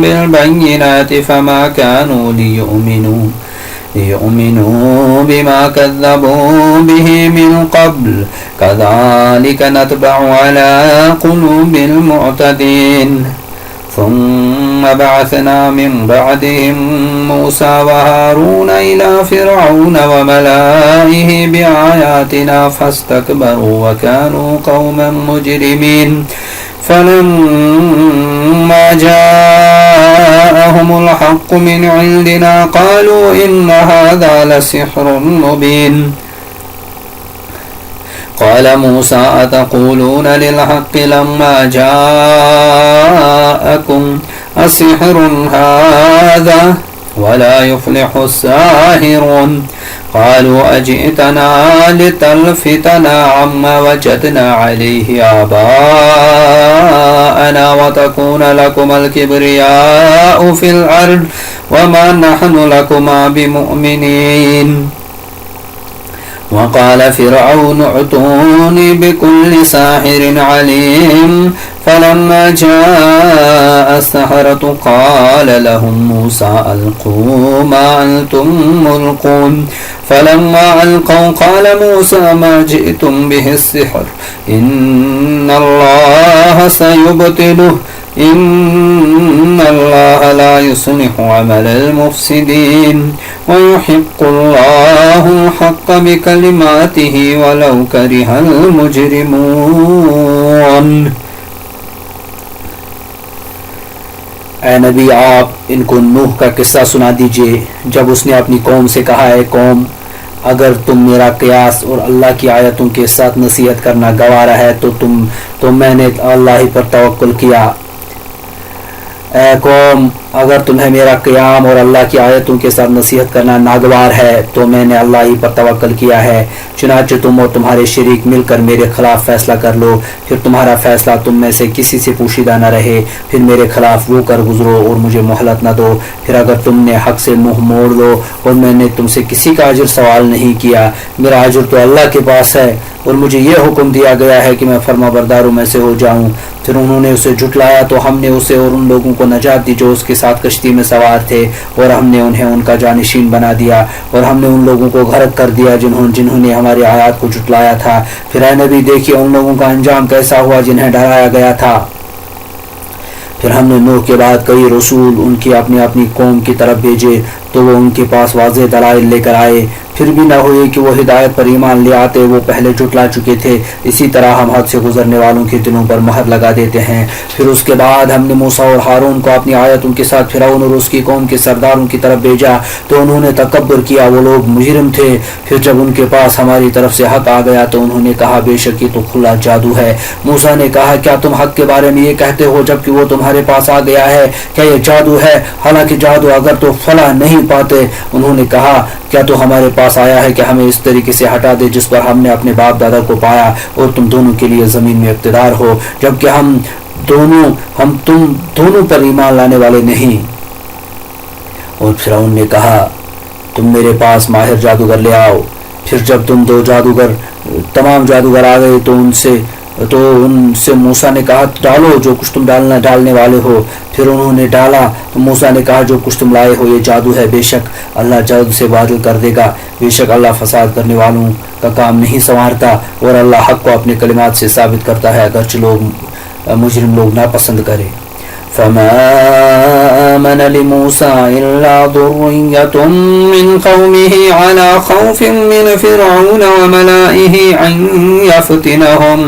بالبينات فما كانوا ليؤمنوا بما كذبوا به من قبل كذلك نتبع على قلوب المعتدين ثم بعثنا من بعدهم موسى وهارون إلى فرعون وملائه بآياتنا فاستكبروا وكانوا قوما مجرمين فلما جاءهم الحق من عندنا قالوا إن هذا لسحر مبين قال موسى أتقولون للحق لما جاءكم أسحر هذا ولا يفلح الساحرون قالوا أجئتنا لتلفتنا عما وجدنا عليه آباءنا وتكون لكم الكبرياء في الأرض وما نحن لكما بمؤمنين وقال فرعون ائتوني بكل ساحر عليم فلما جاء السحرة قال لهم موسى ألقوا ما أنتم ملقون فلما ألقوا قال موسى ما جئتم به السحر إن الله سيبطله إن الله لا يصلح عمل المفسدين ويحق الله الحق بكلماته ولو كره المجرمون. اے نبی آپ ان کو نوح کا قصہ سنا دیجئے جب اس نے اپنی قوم سے کہا ہے قوم اگر تم میرا قیاس اور اللہ کی آیتوں کے ساتھ نصیحت کرنا گوارا ہے تو میں نے اللہ ہی پر توکل کیا. اے قوم اگر تمہیں میرا قیام اور اللہ کی آیتوں کے ساتھ نصیحت کرنا ناگوار ہے تو میں نے اللہ ہی پر توکل کیا ہے. چنانچہ تم اور تمہارے شریک مل کر میرے خلاف فیصلہ کر لو پھر تمہارا فیصلہ تم میں سے کسی سے پوشیدہ نہ رہے پھر میرے خلاف وہ کر گزرو اور مجھے مہلت نہ دو. پھر اگر تم نے حق سے منہ موڑ لو اور میں نے تم سے کسی کا اجر سوال نہیں کیا میرا اجر تو اللہ کے پاس ہے اور مجھے یہ حکم دیا گیا ہے کہ میں فرما برداروں میں سے ہو جاؤں. پھر انہوں نے اسے جھٹلایا تو ہم نے اسے اور ان لوگوں کو نجات دی جو اس کے ساتھ کشتی میں سوار تھے اور ہم نے انہیں ان کا جانشین بنا دیا اور ہم نے ان لوگوں کو غرق کر دیا جنہوں نے ہماری آیات کو جھٹلایا تھا. پھر اے نبی دیکھیے ان لوگوں کا انجام کیسا ہوا جنہیں ڈرایا گیا تھا. پھر ہم نے نوح کے بعد کئی رسول ان کی اپنی قوم کی طرف بھیجے تو وہ ان کے پاس واضح دلائل لے کر آئے پھر بھی نہ ہوئے کہ وہ ہدایت پر ایمان لے آتے وہ پہلے جھٹلا چکے تھے. اسی طرح ہم حد سے گزرنے والوں کے دلوں پر مہر لگا دیتے ہیں. پھر اس کے بعد ہم نے موسیٰ اور ہارون کو اپنی آیتوں کے ساتھ فرعون اور اس کی قوم کے سرداروں کی طرف بھیجا تو انہوں نے تکبر کیا وہ لوگ مجرم تھے. پھر جب ان کے پاس ہماری طرف سے حق آ گیا تو انہوں نے کہا بے شک یہ تو کھلا جادو ہے. موسیٰ نے کہا کیا تم حق کے بارے میں یہ کہتے ہو جبکہ وہ تمہارے پاس آ گیا ہے کیا یہ جادو ہے حالانکہ جادو اگر تو فلاح نہیں پاتے. انہوں نے کہا کیا تو ہمارے پاس آیا ہے کہ ہمیں اس طریقے سے ہٹا دے جس پر ہم نے اپنے باپ دادا کو پایا اور تم دونوں کے لیے زمین میں اقتدار ہو جبکہ ہم تم دونوں پر ایمان لانے والے نہیں. اور فرعون نے کہا تم میرے پاس ماہر جادوگر لے آؤ. پھر جب تمام جادوگر آ گئے تو ان سے موسیٰ نے کہا ڈالو جو کچھ تم ڈالنے والے ہو. پھر انہوں نے ڈالا تو موسیٰ نے کہا جو کچھ تم لائے ہو یہ جادو ہے بے شک اللہ جادو سے بادل کر دے گا. بے شک اللہ فساد کرنے والوں کا کام نہیں سنوارتا اور اللہ حق کو اپنے کلمات سے ثابت کرتا ہے اگرچہ مجرم لوگ ناپسند کرے. فما آمن لموسى إلا ذرية من قومه على خوف من فرعون وملائه أن يفتنهم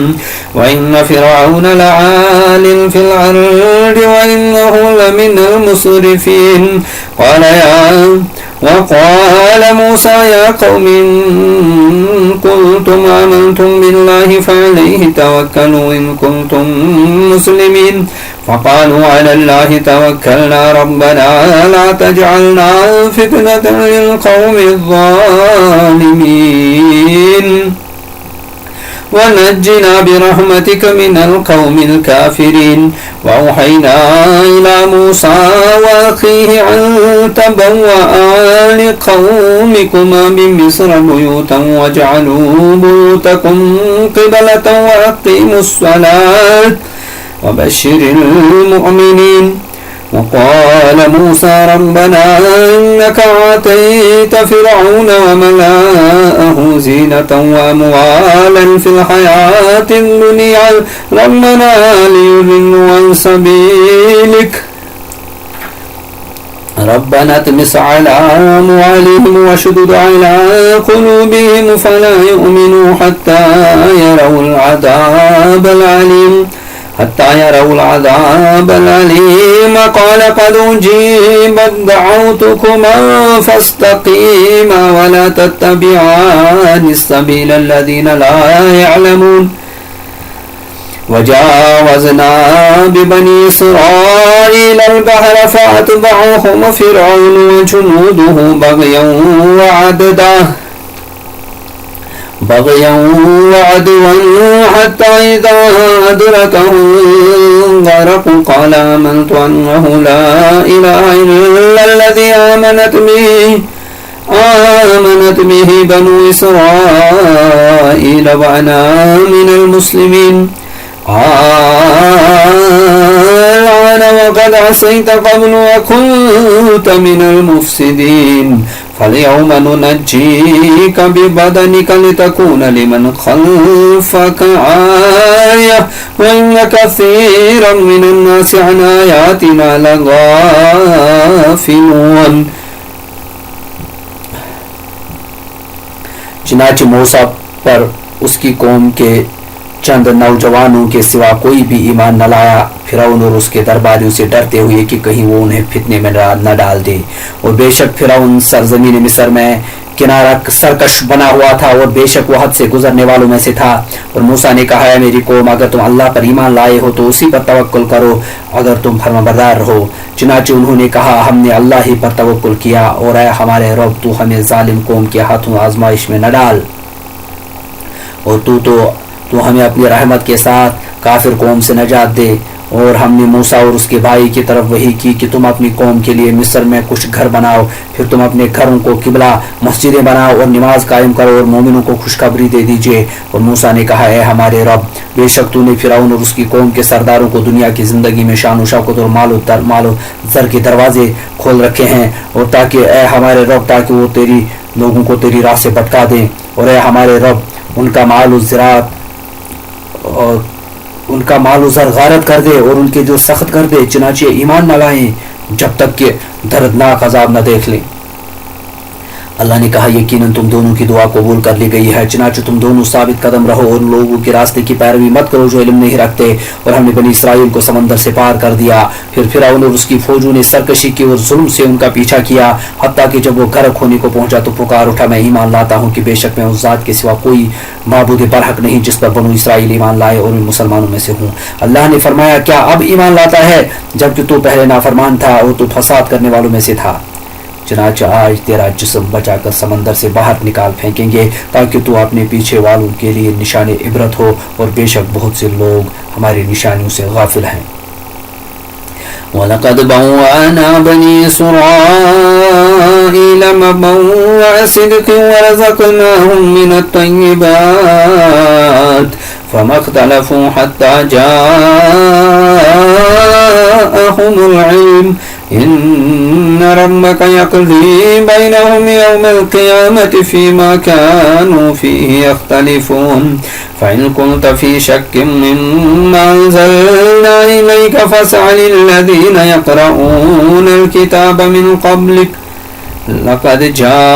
وإن فرعون لعال في الأرض وإنه لمن المسرفين. وقال موسى يا قوم إن كنتم آمنتم بالله فعليه توكلوا إن كنتم مسلمين. فقالوا على الله توكلنا ربنا لا تجعلنا فتنة للقوم الظالمين. ونجنا برحمتك من القوم الكافرين. وأوحينا إلى موسى وأخيه أن تبوأ لقومكما بمصر بيوتا واجعلوا بيوتكم قبلة وأقيموا الصلاة وبشر المؤمنين. وقال موسى ربنا إنك آتيت فرعون وملأه زينة وأموالا في الحياة الدنيا ربنا ليضلوا عن سبيلك ربنا اطمس على أموالهم واشدد على قلوبهم فلا يؤمنوا حتى يروا العذاب العليم. قال قد أجيبت دعوتكما فاستقيما ولا تتبعان السبيل الذين لا يعلمون. وجاوزنا ببني إسرائيل البحر فأتبعهم فرعون وجنوده بغيا وعدوا حتى إذا أدركه الغرق قال آمنت أنه لا إله إلا الذي آمنت به بنو إسرائيل وأنا من المسلمين. الآن وقد عصيت قبل وكنت من المفسدين فاليوم ننجيك ببدنك لتكون لمن خلفك آية وإن كثيرا من الناس عن آياتنا لغافلون. چنانچہ موسیٰ پر اس کی قوم کے چند نوجوانوں کے سوا کوئی بھی ایمان نہ لایا. فرعون اور اس کے درباریوں سے ڈرتے ہوئے کہ کہیں وہ انہیں فتنے میں نہ ڈال دے. اور بے شک فرعون سرزمین مصر میں کنارہ سرکش بنا ہوا تھا اور بے شک وہ حد سے گزرنے والوں میں سے تھا. اور موسیٰ نے کہا ہے میری قوم اگر تم اللہ پر ایمان لائے ہو تو اسی پر توکل کرو اگر تم فرمانبردار رہو. چنانچہ انہوں نے کہا ہم نے اللہ ہی پر توکل کیا اور اے ہمارے رب تو ہمیں ظالم قوم کے ہاتھوں آزمائش میں نہ ڈال اور تو ہمیں اپنی رحمت کے ساتھ کافر قوم سے نجات دے. اور ہم نے موسیٰ اور اس کے بھائی کی طرف وحی کی کہ تم اپنی قوم کے لیے مصر میں کچھ گھر بناؤ پھر تم اپنے گھروں کو قبلہ مسجدیں بناؤ اور نماز قائم کرو اور مومنوں کو خوشخبری دے دیجیے. اور موسیٰ نے کہا اے ہمارے رب بے شک تو نے فرعون اور اس کی قوم کے سرداروں کو دنیا کی زندگی میں شان و شوکت اور مال و زر کے دروازے کھول رکھے ہیں اور تاکہ اے ہمارے رب تاکہ وہ تیری لوگوں کو تیری راہ سے بھٹکا دیں. اور اے ہمارے رب ان کا مال و زر غارت کر دے اور ان کے جو سخت کر دے چنانچہ ایمان نہ لائیں جب تک کہ دردناک عذاب نہ دیکھ لیں. اللہ نے کہا یقیناً تم دونوں کی دعا قبول کر لی گئی ہے چنانچہ تم دونوں ثابت قدم رہو اور لوگوں کے راستے کی پیروی مت کرو جو علم نہیں رکھتے. اور ہم نے بنی اسرائیل کو سمندر سے پار کر دیا. پھر فرعون اور اس کی فوجوں نے سرکشی کی اور ظلم سے ان کا پیچھا کیا حتیٰ کہ جب وہ غرق ہونے کو پہنچا تو پکار اٹھا میں ایمان لاتا ہوں کہ بے شک میں اس ذات کے سوا کوئی معبود برحق نہیں جس پر بنو اسرائیل ایمان لائے اور میں مسلمانوں میں سے ہوں. اللہ نے فرمایا کیا اب ایمان لاتا ہے جبکہ تو پہلے نافرمان تھا اور تو فساد کرنے والوں میں سے تھا. چنانچہ آج تیرا جسم بچا کر سمندر سے باہر نکال پھینکیں گے تاکہ تو اپنے پیچھے والوں کے لیے نشان عبرت ہو اور بے شک بہت سے لوگ ہماری نشانیوں سے غافل ہیں. وَلَقَدْ بَوَّأْنَا بَنِي إِسْرَائِيلَ مَبَوَّعَ صِدْقٍ وَرَزَقْنَاهُم مِّنَ الطَّيِّبَاتِ فَمَا اخْتَلَفُوا حَتَّى جَاءَهُمُ الْعِلْمُ إِنَّ رَبَّكَ يَقْضِي بَيْنَهُمْ يَوْمَ الْقِيَامَةِ فِيمَا كَانُوا فِيهِ يَخْتَلِفُونَ فَإِن كُنتَ فِي شَكٍّ مِّمَّا أَنزَلْنَا إِلَيْكَ فَاسْأَلِ الَّذِينَ يَقْرَؤُونَ الْكِتَابَ مِن قَبْلِكَ لَقَدْ جَاءَكَ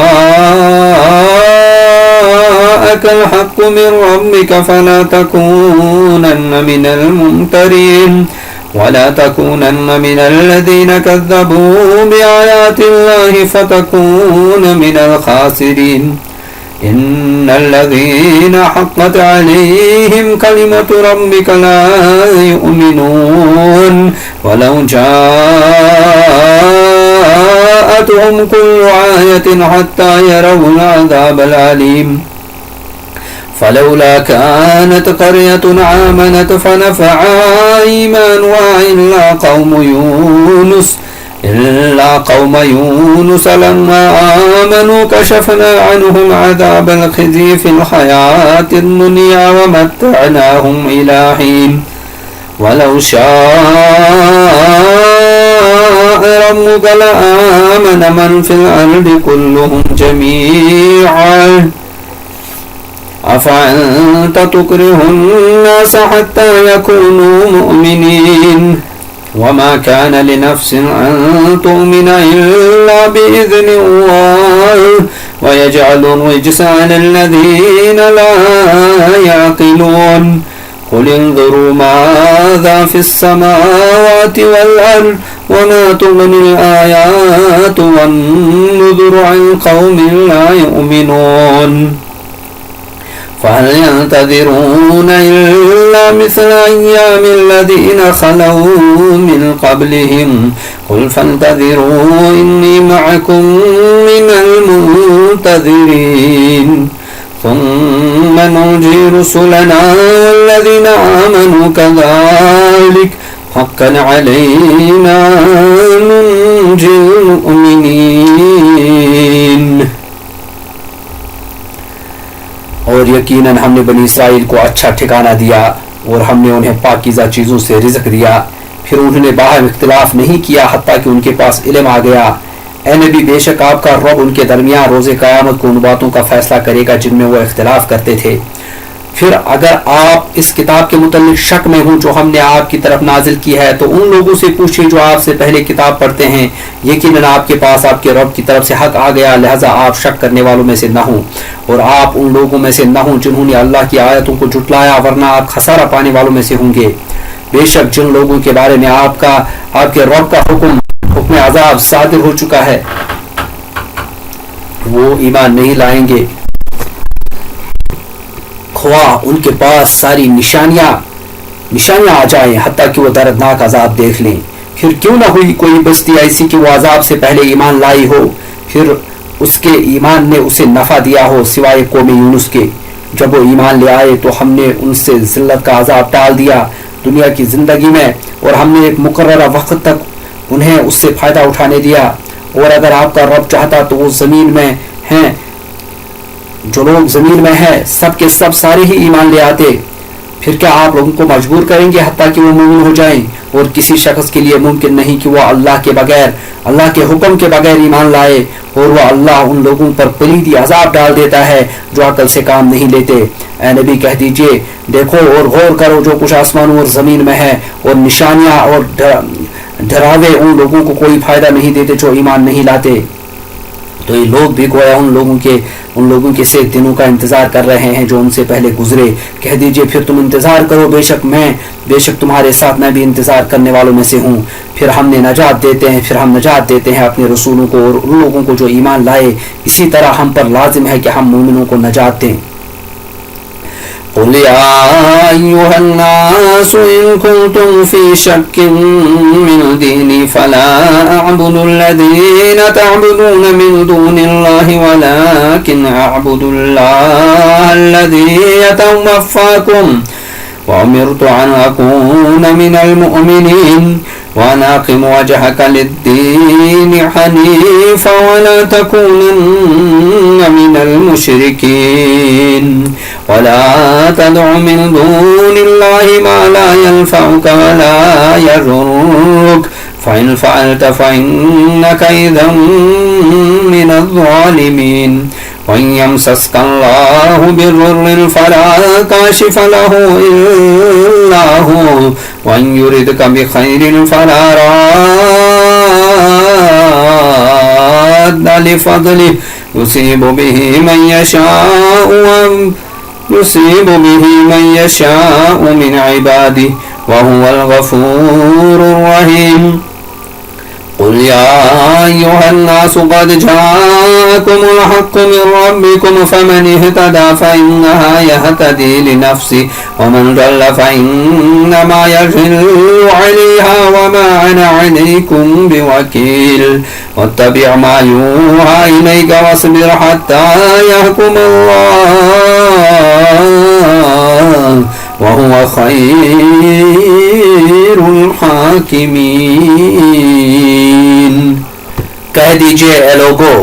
الْحَقُّ مِن رَّبِّكَ فَلَا تَكُونَنَّ مِنَ الْمُمْتَرِينَ ولا تكونن من الذين كذبوا بآيات الله فتكون من الخاسرين. إن الذين حقت عليهم كلمة ربك لا يؤمنون ولو جاءتهم كل آية حتى يروا العذاب الأليم فلولا كانت قرية آمنت فنفعها إيمانها إلا قوم يونس لما آمنوا كشفنا عنهم عذاب الخزي في الحياة الدنيا ومتعناهم إلى حين ولو شاء ربك لآمن من في الأرض كلهم جميعا أفأنت تكره الناس حتى يكونوا مؤمنين وما كان لنفس أن تؤمن إلا بإذن الله ويجعل الرجس على الذين لا يعقلون قل انظروا ماذا في السماوات والأرض وما تغني الآيات والنذر عن قوم لا يؤمنون فهل ينتظرون إلا مثل أيام الذين خلوا من قبلهم قل فانتظروا إني معكم من المنتظرين ثم ننجي رسلنا والذين آمنوا كذلك حقا علينا ننجي المؤمنين. اور یقیناً ہم نے بنی اسرائیل کو اچھا ٹھکانہ دیا اور ہم نے انہیں پاکیزہ چیزوں سے رزق دیا، پھر انہوں نے باہم اختلاف نہیں کیا حتیٰ کہ ان کے پاس علم آ گیا۔ اے نبی، بے شک آپ کا رب ان کے درمیان روز قیامت کو ان باتوں کا فیصلہ کرے گا جن میں وہ اختلاف کرتے تھے۔ پھر اگر آپ اس کتاب کے متعلق شک میں ہوں جو ہم نے آپ کی طرف نازل کی ہے تو ان لوگوں سے پوچھیں جو آپ سے پہلے کتاب پڑھتے ہیں، یقیناً آپ کے پاس آپ کے رب کی طرف سے حق آ گیا، لہذا آپ شک کرنے والوں میں سے نہ ہوں اور آپ ان لوگوں میں سے نہ ہوں جنہوں نے اللہ کی آیتوں کو جھٹلایا، ورنہ آپ خسارہ پانے والوں میں سے ہوں گے۔ بے شک جن لوگوں کے بارے میں آپ کے رب کا حکم عذاب صادر ہو چکا ہے وہ ایمان نہیں لائیں گے، خواہ ان کے پاس ساری نشانیاں آ جائیں حتیٰ کہ وہ دردناک عذاب دیکھ لیں۔ پھر کیوں نہ ہوئی کوئی بستی ایسی کہ وہ عذاب سے پہلے ایمان لائی ہو، پھر اس کے ایمان نے اسے نفع دیا ہو سوائے قوم یونس کے۔ جب وہ ایمان لے آئے تو ہم نے ان سے ذلت کا عذاب ٹال دیا دنیا کی زندگی میں، اور ہم نے ایک مقررہ وقت تک انہیں اس سے فائدہ اٹھانے دیا۔ اور اگر آپ کا رب چاہتا تو وہ زمین میں ہیں، جو لوگ زمین میں ہیں سب کے سب سارے ہی ایمان لے آتے، پھر کیا آپ لوگوں کو مجبور کریں گے حتیٰ کہ وہ مومن ہو جائیں؟ اور کسی شخص کے لیے ممکن نہیں کہ وہ اللہ کے حکم کے بغیر ایمان لائے، اور وہ اللہ ان لوگوں پر پلیدی عذاب ڈال دیتا ہے جو عقل سے کام نہیں لیتے۔ اے نبی کہہ دیجئے، دیکھو اور غور کرو جو کچھ آسمانوں اور زمین میں ہے، اور نشانیاں اور ڈراوے ان لوگوں کو کوئی فائدہ نہیں دیتے جو ایمان نہیں لاتے۔ تو یہ لوگ بھی گویا ان لوگوں کے سے دنوں کا انتظار کر رہے ہیں جو ان سے پہلے گزرے۔ کہہ دیجئے پھر تم انتظار کرو، بے شک تمہارے ساتھ میں بھی انتظار کرنے والوں میں سے ہوں۔ پھر ہم نجات دیتے ہیں اپنے رسولوں کو اور ان لوگوں کو جو ایمان لائے، اسی طرح ہم پر لازم ہے کہ ہم مومنوں کو نجات دیں۔ قل يا أيها الناس إن كنتم في شك من ديني فلا أعبد الذين تعبدون من دون الله ولكن أعبد الله الذي يتوفاكم وأمرت أن أكون من المؤمنين وأن أقم وجهك للدين حنيفا ولا تكونن من المشركين ولا تدع من دون الله ما لا ينفعك ولا يضرك فإن فعلت فإنك إذا من الظالمين وإن يمسسك الله بضر فلا كاشف له إلا هو وإن يردك بخير فلا راد لفضله يصيب به من يشاء من عباده وهو الغفور الرحيم قل يا أيها الناس قد جاءكم الحق من ربكم فمن اهتدى فإنما يهتدي لنفسه ومن ضل فإنما يضل عليها وما أنا عليكم بوكيل واتبع ما يوحى إليك واصبر حتى يحكم الله وهو خير الحاكمين۔ کہہ دیجئے اے لوگو،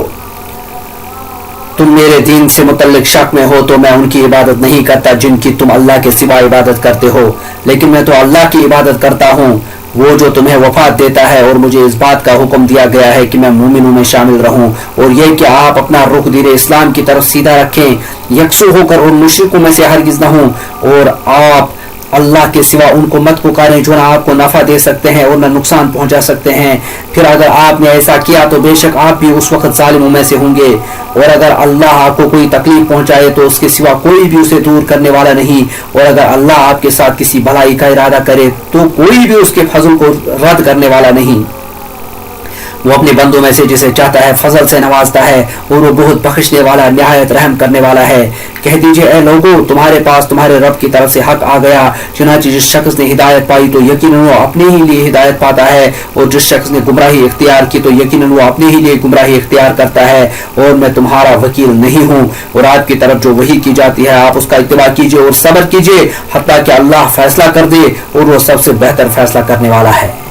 تم میرے دین سے متعلق شک میں ہو تو میں ان کی عبادت نہیں کرتا جن کی تم اللہ کے سوا عبادت کرتے ہو، لیکن میں تو اللہ کی عبادت کرتا ہوں، وہ جو تمہیں وفات دیتا ہے، اور مجھے اس بات کا حکم دیا گیا ہے کہ میں مومنوں میں شامل رہوں، اور یہ کہ آپ اپنا رخ دین اسلام کی طرف سیدھا رکھیں، یکسو ہو کر، اور مشرکوں میں سے ہرگز نہ ہوں، اور آپ اللہ کے سوا ان کو مت پکاریں جو نہ آپ کو نفع دے سکتے ہیں اور نہ نقصان پہنچا سکتے ہیں، پھر اگر آپ نے ایسا کیا تو بے شک آپ بھی اس وقت ظالموں میں سے ہوں گے، اور اگر اللہ آپ کو کوئی تکلیف پہنچائے تو اس کے سوا کوئی بھی اسے دور کرنے والا نہیں، اور اگر اللہ آپ کے ساتھ کسی بھلائی کا ارادہ کرے تو کوئی بھی اس کے فضل کو رد کرنے والا نہیں۔ وہ اپنے بندوں میں سے جسے چاہتا ہے فضل سے نوازتا ہے، اور وہ بہت بخشنے والا نہایت رحم کرنے والا ہے۔ کہہ دیجئے اے لوگو، تمہارے پاس تمہارے رب کی طرف سے حق آ گیا، چنانچہ جس شخص نے ہدایت پائی تو یقیناً وہ اپنے ہی لیے ہدایت پاتا ہے، اور جس شخص نے گمراہی اختیار کی تو یقیناً وہ اپنے ہی لیے گمراہی اختیار کرتا ہے، اور میں تمہارا وکیل نہیں ہوں۔ اور آپ کی طرف جو وحی کی جاتی ہے آپ اس کا اتباع کیجئے اور صبر کیجئے حتیٰ کہ اللہ فیصلہ کر دے، اور وہ سب سے بہتر فیصلہ کرنے والا ہے۔